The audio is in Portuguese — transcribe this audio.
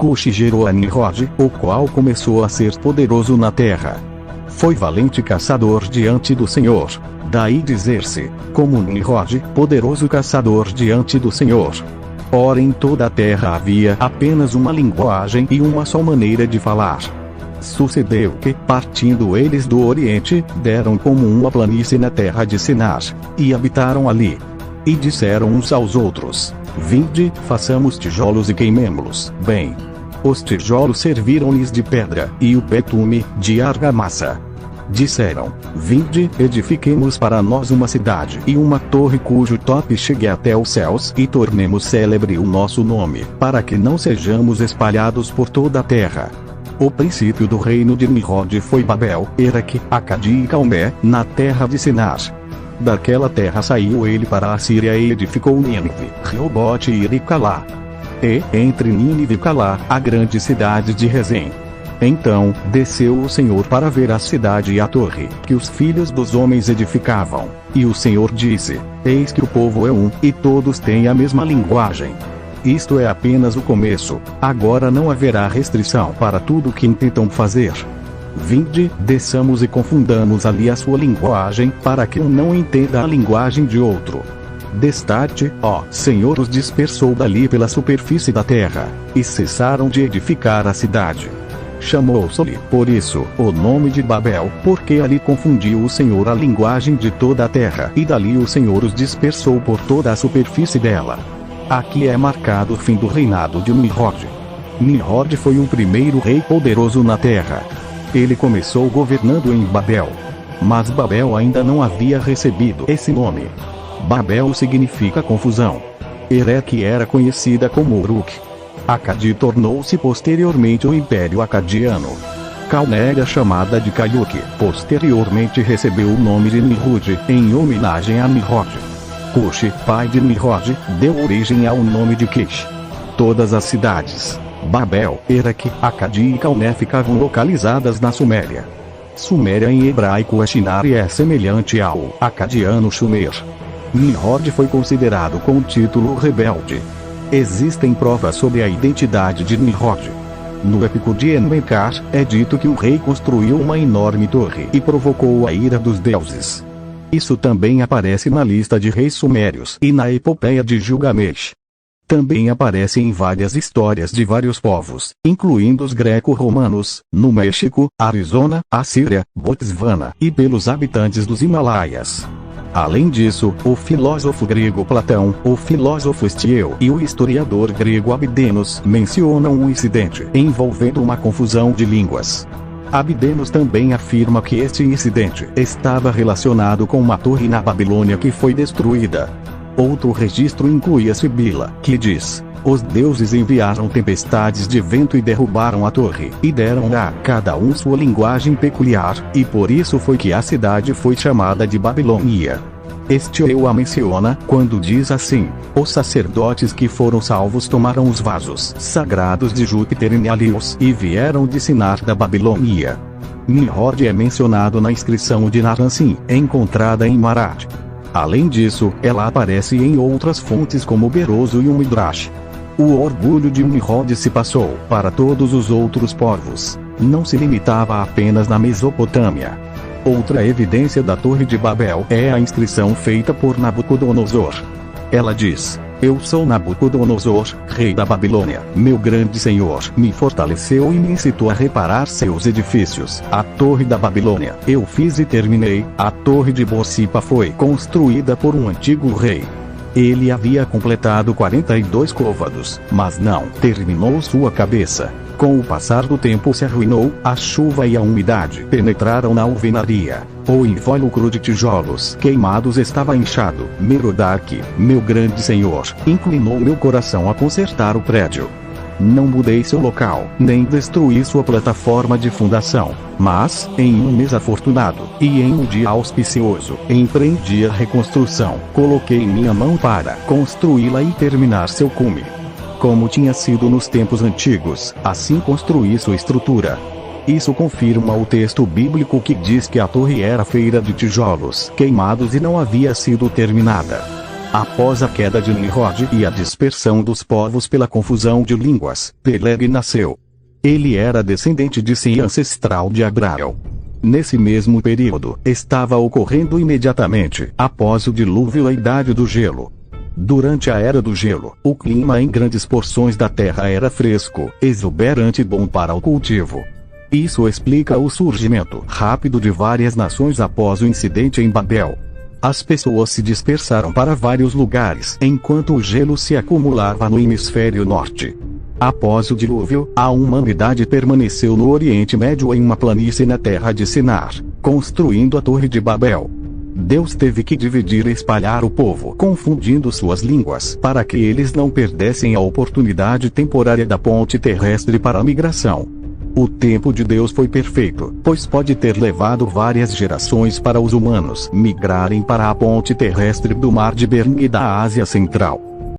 Cuxi gerou a Nimrod, o qual começou a ser poderoso na terra. Foi valente caçador diante do Senhor. Daí dizer-se, como Nimrod, poderoso caçador diante do Senhor. Ora, em toda a terra havia apenas uma linguagem e uma só maneira de falar. Sucedeu que, partindo eles do Oriente, deram como uma planície na terra de Sinar, e habitaram ali. E disseram uns aos outros: Vinde, façamos tijolos e queimemo-los. Bem, os tijolos serviram-lhes de pedra, e o betume, de argamassa. Disseram: Vinde, edifiquemos para nós uma cidade e uma torre cujo tope chegue até os céus, e tornemos célebre o nosso nome, para que não sejamos espalhados por toda a terra. O princípio do reino de Nimrod foi Babel, Eraque, Acadi e Calné, na terra de Sinar. Daquela terra saiu ele para a Síria e edificou Nínive, Reobote e Iricalá. E, entre Nínive e Calá, a grande cidade de Rezém. Então, desceu o Senhor para ver a cidade e a torre, que os filhos dos homens edificavam. E o Senhor disse: Eis que o povo é um, e todos têm a mesma linguagem. Isto é apenas o começo, agora não haverá restrição para tudo o que intentam fazer. Vinde, desçamos e confundamos ali a sua linguagem, para que um não entenda a linguagem de outro. Destarte, ó Senhor, os dispersou dali pela superfície da terra, e cessaram de edificar a cidade. Chamou-se-lhe, por isso, o nome de Babel, porque ali confundiu o Senhor a linguagem de toda a terra, e dali o Senhor os dispersou por toda a superfície dela. Aqui é marcado o fim do reinado de Nimrod. Nimrod foi o primeiro rei poderoso na terra. Ele começou governando em Babel. Mas Babel ainda não havia recebido esse nome. Babel significa confusão. Ereque era conhecida como Uruk. Acadi tornou-se posteriormente o Império Acadiano. Calné era chamada de Caiuque, posteriormente recebeu o nome de Nimrud, em homenagem a Nimrod. Cuxi, pai de Nimrod, deu origem ao nome de Kish. Todas as cidades, Babel, Eraque, Acadi e Calné ficavam localizadas na Suméria. Suméria em hebraico é Shinar e é semelhante ao acadiano Sumer. Nimrod foi considerado com o título rebelde. Existem provas sobre a identidade de Nimrod. No épico de Enmenkar, é dito que o rei construiu uma enorme torre e provocou a ira dos deuses. Isso também aparece na lista de reis sumérios e na epopeia de Gilgamesh. Também aparece em várias histórias de vários povos, incluindo os greco-romanos, no México, Arizona, Assíria, Botswana e pelos habitantes dos Himalaias. Além disso, o filósofo grego Platão, o filósofo Estieu e o historiador grego Abidenos mencionam um incidente envolvendo uma confusão de línguas. Abidenos também afirma que este incidente estava relacionado com uma torre na Babilônia que foi destruída. Outro registro inclui a Sibila, que diz: os deuses enviaram tempestades de vento e derrubaram a torre, e deram a cada um sua linguagem peculiar, e por isso foi que a cidade foi chamada de Babilônia. Estieu a menciona, quando diz assim: os sacerdotes que foram salvos tomaram os vasos sagrados de Júpiter em Helios e vieram de Sinar da Babilônia. Nimrod é mencionado na inscrição de Naransim, encontrada em Marat. Além disso, ela aparece em outras fontes como Beroso e o Midrash. O orgulho de Nimrod se passou para todos os outros povos. Não se limitava apenas na Mesopotâmia. Outra evidência da Torre de Babel é a inscrição feita por Nabucodonosor. Ela diz: eu sou Nabucodonosor, rei da Babilônia. Meu grande senhor me fortaleceu e me incitou a reparar seus edifícios. A Torre da Babilônia eu fiz e terminei. A Torre de Bossipa foi construída por um antigo rei. Ele havia completado 42 côvados, mas não terminou sua cabeça. Com o passar do tempo se arruinou, a chuva e a umidade penetraram na alvenaria. O invólucro de tijolos queimados estava inchado. Merodach, meu grande senhor, inclinou meu coração a consertar o prédio. Não mudei seu local, nem destruí sua plataforma de fundação. Mas, em um mês afortunado, e em um dia auspicioso, empreendi a reconstrução. Coloquei minha mão para construí-la e terminar seu cume. Como tinha sido nos tempos antigos, assim construí sua estrutura. Isso confirma o texto bíblico que diz que a torre era feita de tijolos queimados e não havia sido terminada. Após a queda de Nimrod e a dispersão dos povos pela confusão de línguas, Peleg nasceu. Ele era descendente de Sem, ancestral de Abraão. Nesse mesmo período, estava ocorrendo imediatamente após o dilúvio a Idade do Gelo. Durante a Era do Gelo, o clima em grandes porções da Terra era fresco, exuberante e bom para o cultivo. Isso explica o surgimento rápido de várias nações após o incidente em Babel. As pessoas se dispersaram para vários lugares enquanto o gelo se acumulava no hemisfério norte. Após o dilúvio, a humanidade permaneceu no Oriente Médio em uma planície na terra de Sinar, construindo a Torre de Babel. Deus teve que dividir e espalhar o povo, confundindo suas línguas, para que eles não perdessem a oportunidade temporária da ponte terrestre para a migração. O tempo de Deus foi perfeito, pois pode ter levado várias gerações para os humanos migrarem para a ponte terrestre do Mar de Bering e da Ásia Central.